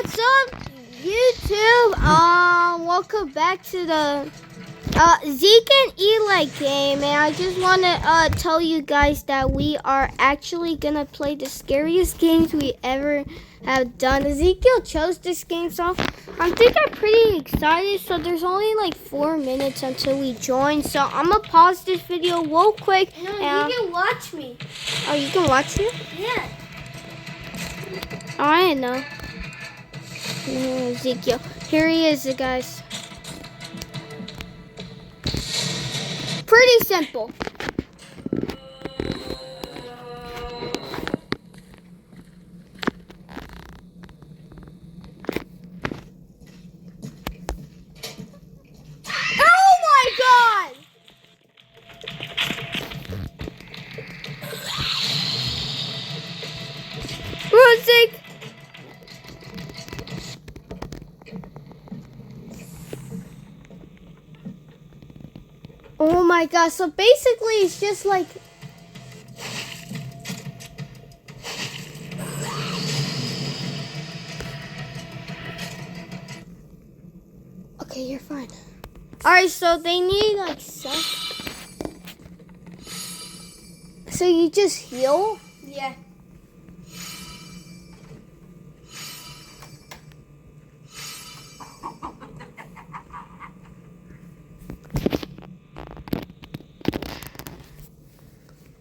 what's up, YouTube? Welcome back to the Zeke and Eli game, and I just want to tell you guys that we are actually gonna play the scariest games we ever have done. Ezekiel chose this game, so I think I'm pretty excited. So there's only like 4 minutes until we join, so I'm gonna pause this video real quick. No, you can watch me. Oh, you can watch me? Yeah. Oh, I didn't know. Ezekiel. Here he is, guys. Pretty simple. Oh my God! Run, Zeke! Oh my God, so basically it's just like... Okay, you're fine. Alright, so they need like stuff. So you just heal? Yeah.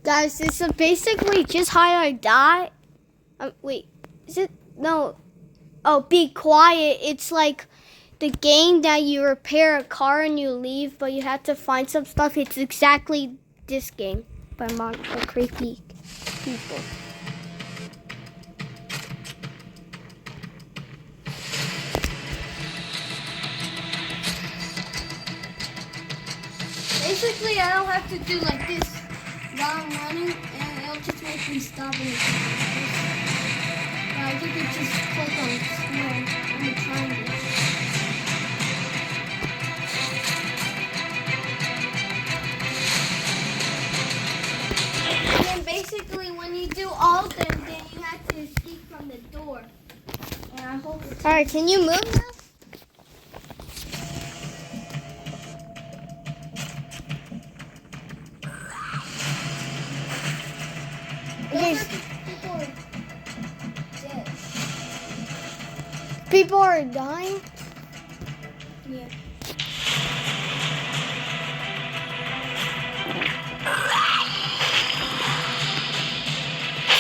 Guys, this is basically just how I die. Wait, is it? No. Oh, be quiet. It's like the game that you repair a car and you leave, but you have to find some stuff. It's exactly this game by creepy people. Basically, I don't have to do like this while I'm running, and it'll just make me stop and I think it just click on the triangle. And then basically, when you do all of them, then you have to escape from the door. And I hope it's... All right, can you move now? People are dying? Yeah.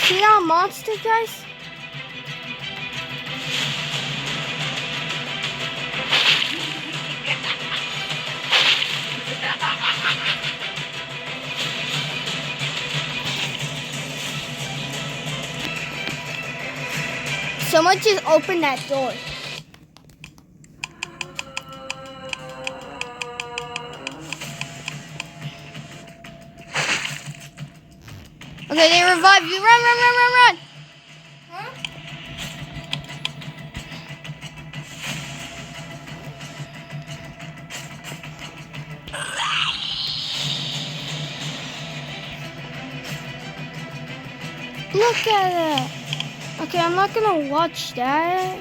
See that monster, guys? Someone just opened that door. Okay, they revive you. Run, run, run, run, run. Huh? Look at it. Okay, I'm not gonna watch that.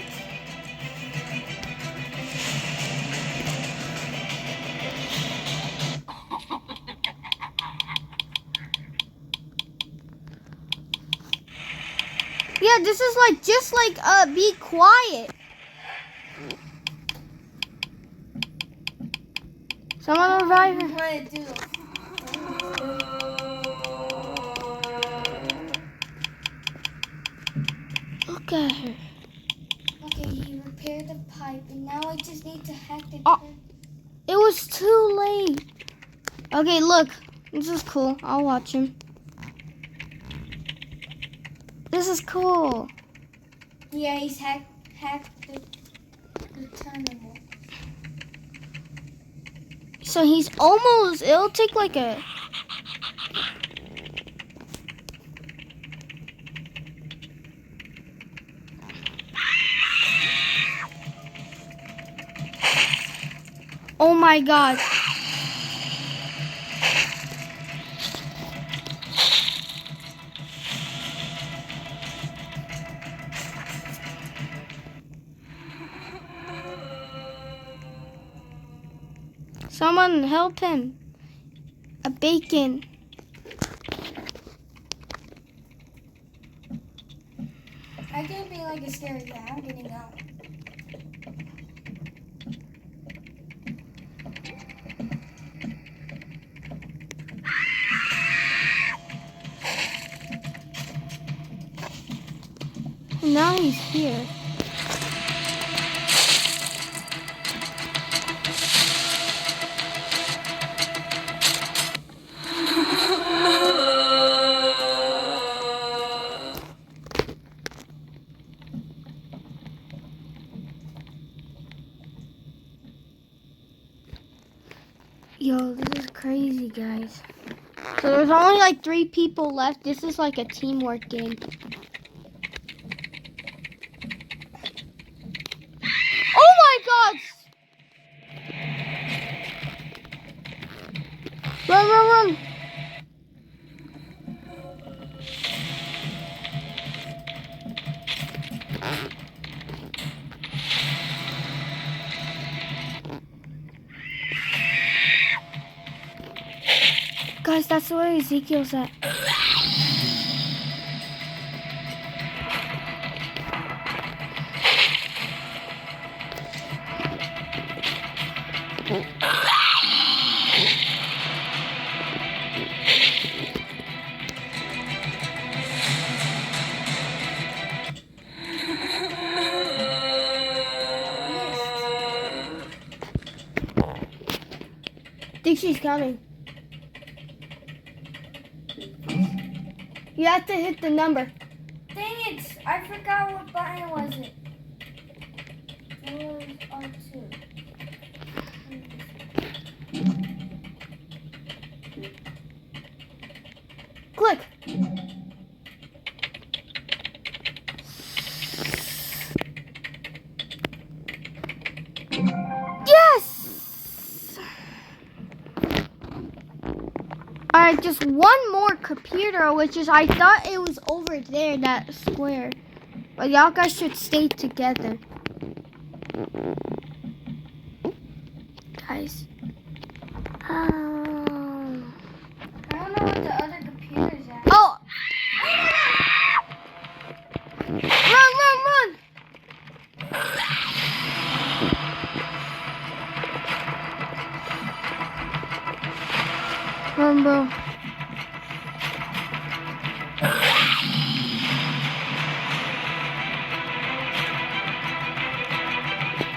Yeah, this is like just like be quiet. Someone revive her. I'm trying to do it. Look at her. Okay, you repaired the pipe, and now I just need to hack the Oh. It was too late. Okay, look. This is cool. I'll watch him. This is cool. Yeah, he's hacked the terminal. So he's almost, it'll take like a... Oh my God. Someone help him. A bacon. I can't be like a scary guy. I'm getting out. Now he's here. Yo, this is crazy, guys. So there's only like 3 people left. This is like a teamwork game. Oh my God! Run, run, run! Guys, that's where Ezekiel's at. I think she's coming. You have to hit the number. Dang it! I forgot what button was it. It was R2. Click. Yes! Alright, just one more computer, which is, I thought it was over there, that square. But y'all guys should stay together. Guys. I don't know what the other computer's at. Oh! Run, run, run! Run, bro.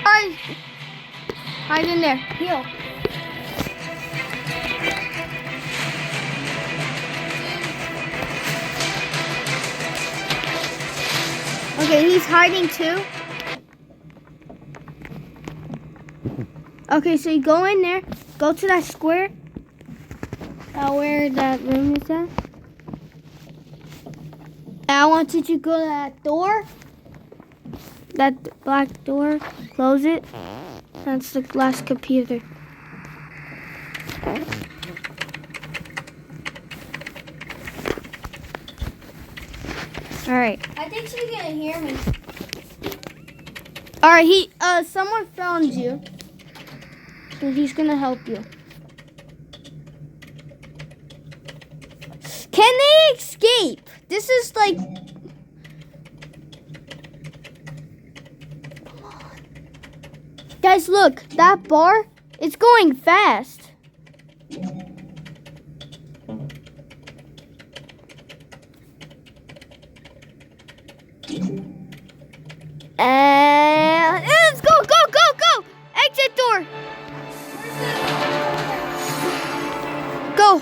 Alright. Hide in there. Heal. Okay, he's hiding too. Okay, so you go in there. Go to that square. Where that room is at. I want you to go to that door. That black door. Close it. That's the last computer. Alright. I think she's gonna hear me. Alright, someone found you. And he's gonna help you. Can they escape? This is like... Come on. Guys, look. That bar, it's going fast. And let's go, go, go, go! Exit door. Go.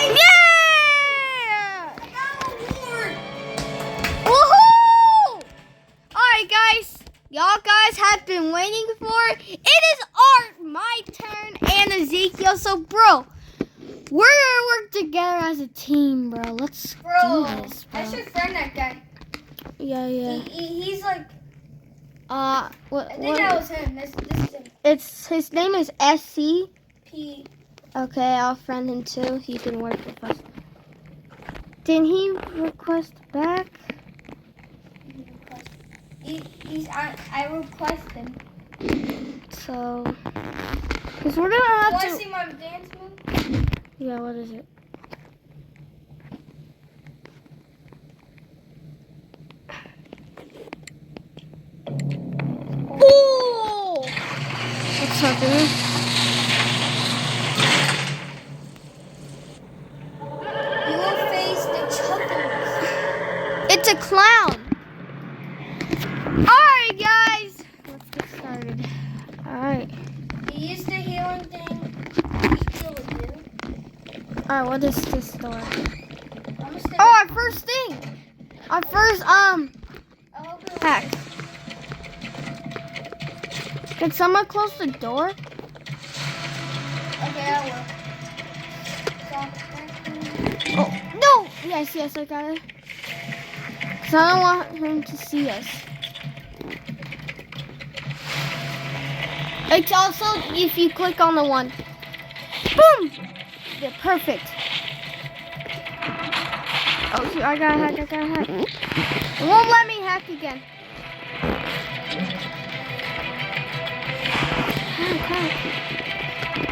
Yeah! I got an award. Woohoo! Alright, guys. Y'all guys have been waiting for it. It is my turn and Ezekiel. So, bro, we're gonna work together as a team, bro. Let's do this, bro. I should friend that guy. Yeah, yeah. He's like, What? I think that was him. This is him. His name is SC. P. Okay, I'll friend him too. He can work with us. Didn't he request back? I request him. So, because we're gonna have Want to. to see my dance move? Yeah, what is it? Oh! What's happening? You will face the chuckles. It's a clown. Alright, guys. Let's get started. Alright. You use the healing thing. You heal it, dude. Alright, what is this door? I'm just gonna. Oh, our first thing. Our first, I'll open it. hack. Can someone close the door? Okay, I will. Oh, no! Yes, I got it. Because I don't want him to see us. It's also if you click on the one. Boom! Yeah, perfect. Oh, shoot, I got a hack. It won't let me hack again. Hack.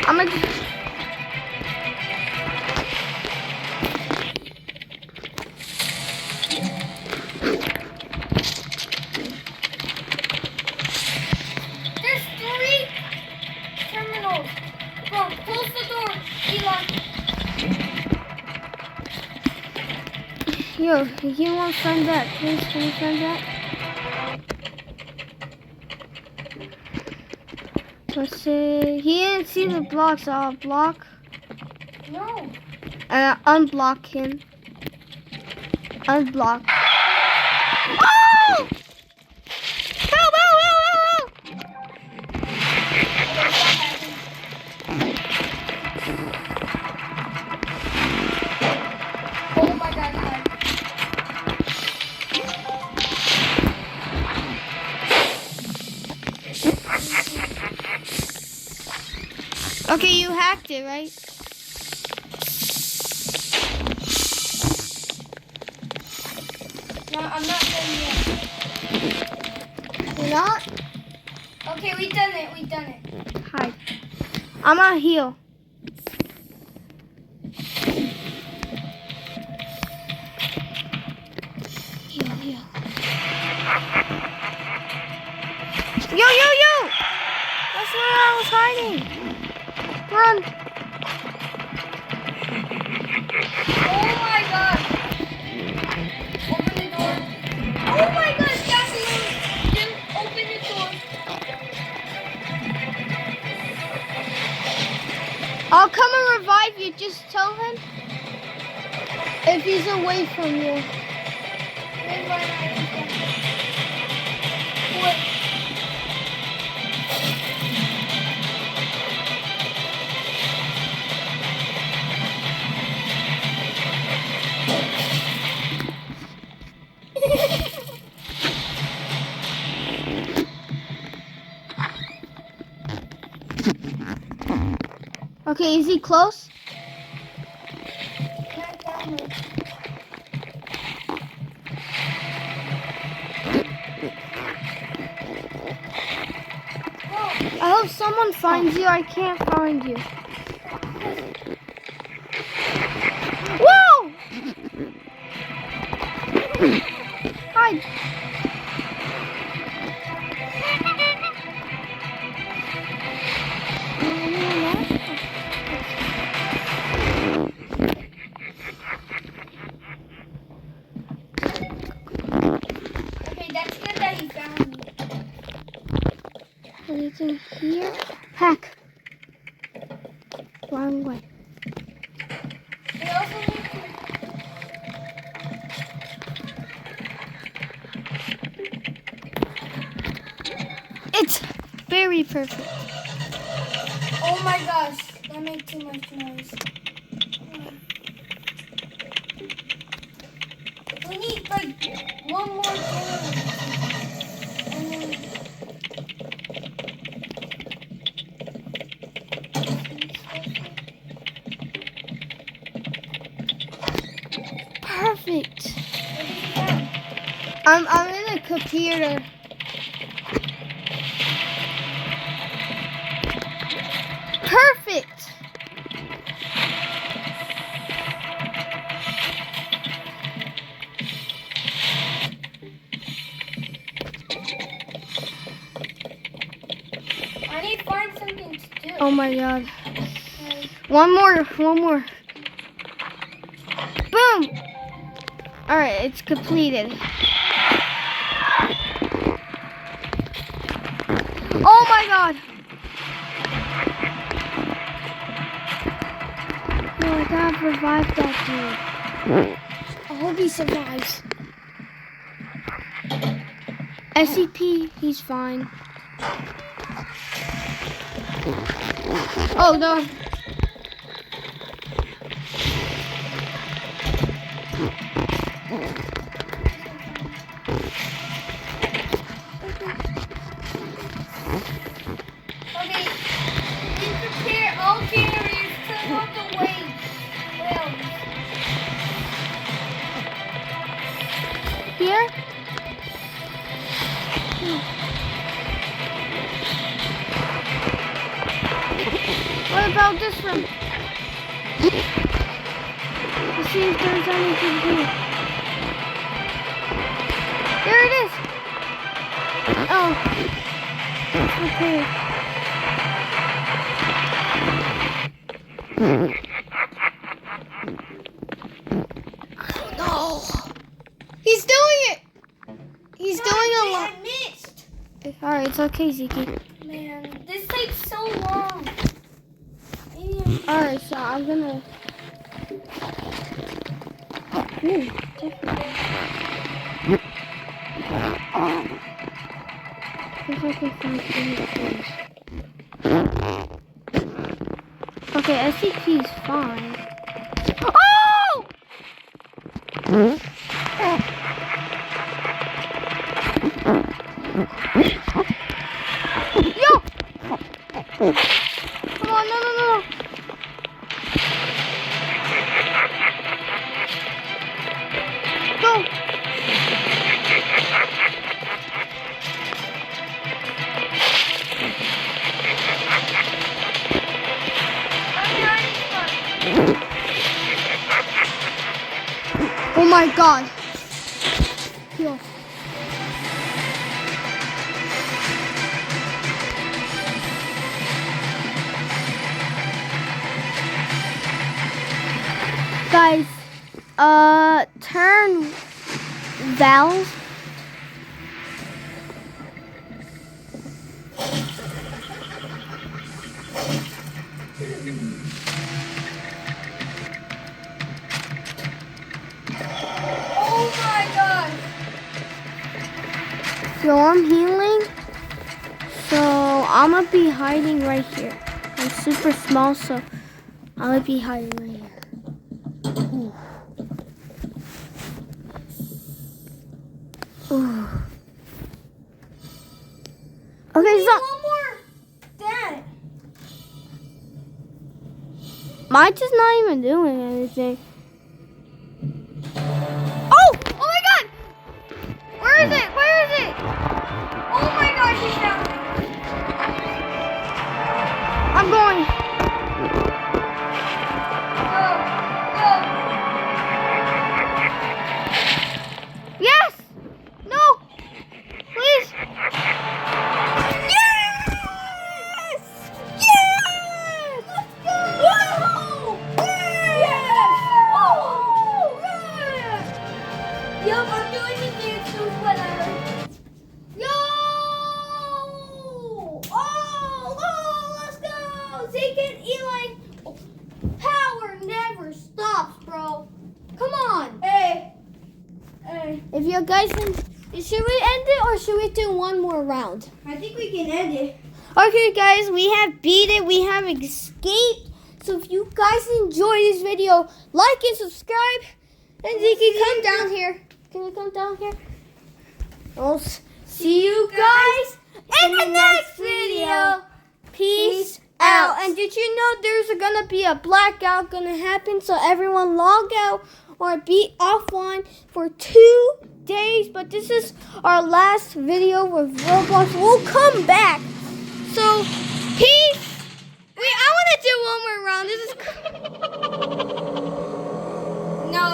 I'm gonna... There's 3 terminals. Bro, close the door, Eli. Yo, he won't send that. Please, can you send that? Let's see. He didn't see the block, so I'll block. No. Unblock him. Unblock. Oh! Help! Oh my god, Eli. Okay, you hacked it, right? No, I'm not done yet. You're not? Okay, we done it. Hide. I'm on heal. Heal. Yo! That's where I was hiding. Run. Oh my god. Open the door. Oh my god, gasoline. Dude, open the door. I'll come and revive you. Just tell him if he's away from you. What? Okay, is he close? I hope someone finds you. I can't find you. Whoa! Hide. Okay, that's good that he found me. Anything here? Hack. Wrong way. We also need to. It's very perfect. Oh my gosh, that made too much noise. We need like one more door. And then Perfect. what did you find? I'm in a computer. Oh my god. One more. Boom! Alright, it's completed. Oh my god! No, I gotta revive that dude. I hope he survives. SCP, he's fine. Oh no. Okay, you prepare all generators, turn off the waves. Here? What about this one? Let's see if there's anything here. There it is! Oh. Okay. No! He's doing it! He's doing a lot. I missed. Alright, it's okay, Zeke. Man, this takes so long. Alright, so I'm gonna... Ooh, if I can find any things. Okay, SCP's fine. Oh! Yo! Come on, no. Go! Oh my god. Yo. Guys, turn valve. Oh my god. Yo, I'm healing. So I'm gonna be hiding right here. I'm super small, so I'm gonna be hiding right here. Ooh. Ooh. Okay, so One more. Dad. mine's just not even doing anything. Oh! Oh my god! Where is it? Oh my gosh, he's down. I'm going. Go. Yes! No! Please! Yes! Yes! Let's go. Whoa. Yes. Oh, yeah. Yup, I'm doing the dance moves, whatever. Yo! Oh, let's go! Zeke&Eli. Power never stops, bro. Come on. Hey. If you guys should we end it or should we do one more round? I think we can end it. Okay, guys, we have beat it. We have escaped. So if you guys enjoy this video, like and subscribe. And Zeke, come down here. Can you come down here? I'll see you guys in the next video. Peace out. And did you know there's gonna be a blackout gonna happen? So everyone log out or be offline for 2 days. But this is our last video with Roblox. We'll come back. So peace. Wait, I want to do one more round. This is No.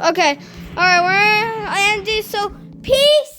okay. All right, we're end this. So peace.